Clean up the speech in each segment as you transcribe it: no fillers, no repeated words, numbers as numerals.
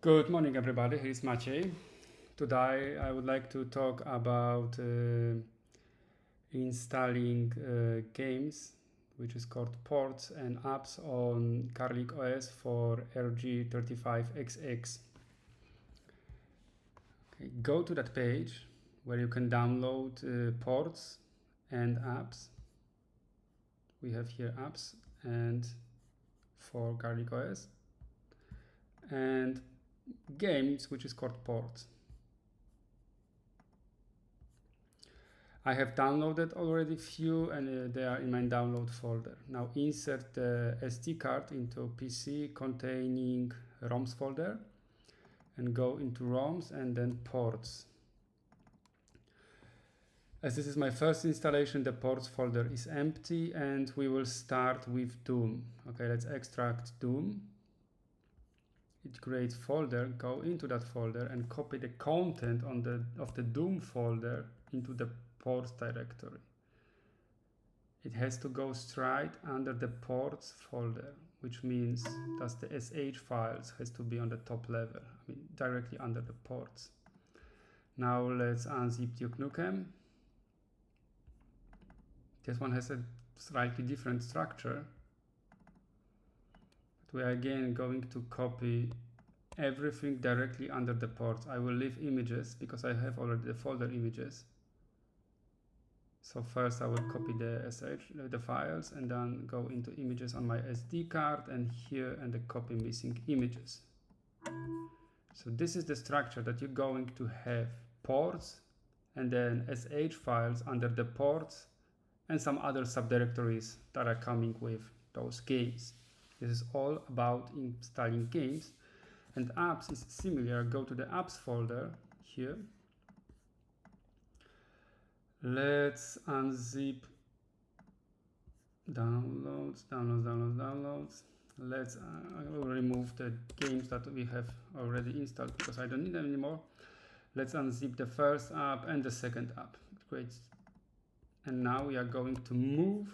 Good morning, everybody. Here is Maciej. Today I would like to talk about installing games, which is called ports and apps on GarlicOS for RG35XX. Okay, go to that page where you can download ports and apps. We have here apps and for GarlicOS and games, which is called ports. I have downloaded already few and they are in my download folder. Now insert the SD card into PC containing ROMs folder and go into ROMs and then ports. As this is my first installation, the ports folder is empty and we will start with Doom. Okay, let's extract Doom. It creates folder, go into that folder and copy the content of the Doom folder into the ports directory. It has to go straight under the ports folder, which means that the SH files has to be on the top level, directly under the ports. Now let's unzip Duke Nukem. This one has a slightly different structure. We are again going to copy everything directly under the ports. I will leave images because I have already the folder images. So first I will copy the files and then go into images on my SD card and here and the copy missing images. So this is the structure that you're going to have: ports and then SH files under the ports and some other subdirectories that are coming with those games. This is all about installing games, and apps is similar. Go to the apps folder here. Let's unzip downloads. Let's I will remove the games that we have already installed because I don't need them anymore. Let's unzip the first app and the second app. Great. And now we are going to move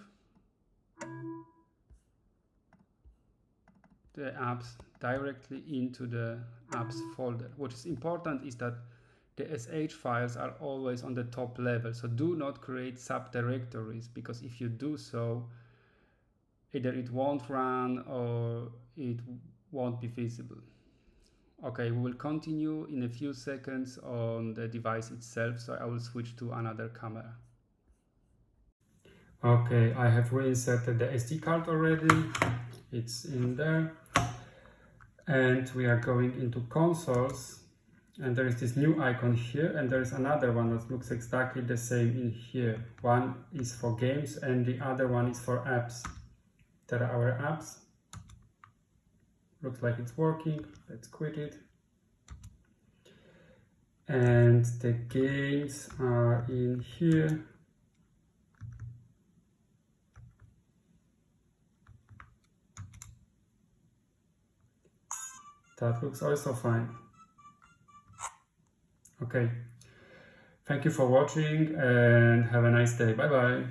the apps directly into the apps folder. What is important is that the SH files are always on the top level, so do not create subdirectories, because if you do so, either it won't run or it won't be visible. Okay, we will continue in a few seconds on the device itself, so I will switch to another camera. Okay, I have reinserted the SD card already. It's in there. And we are going into consoles, and there is this new icon here, and there is another one that looks exactly the same in here. One is for games and the other one is for apps. There are our apps. Looks like it's working. Let's quit it. And the games are in here. That looks also fine. Okay. Thank you for watching and have a nice day. Bye bye.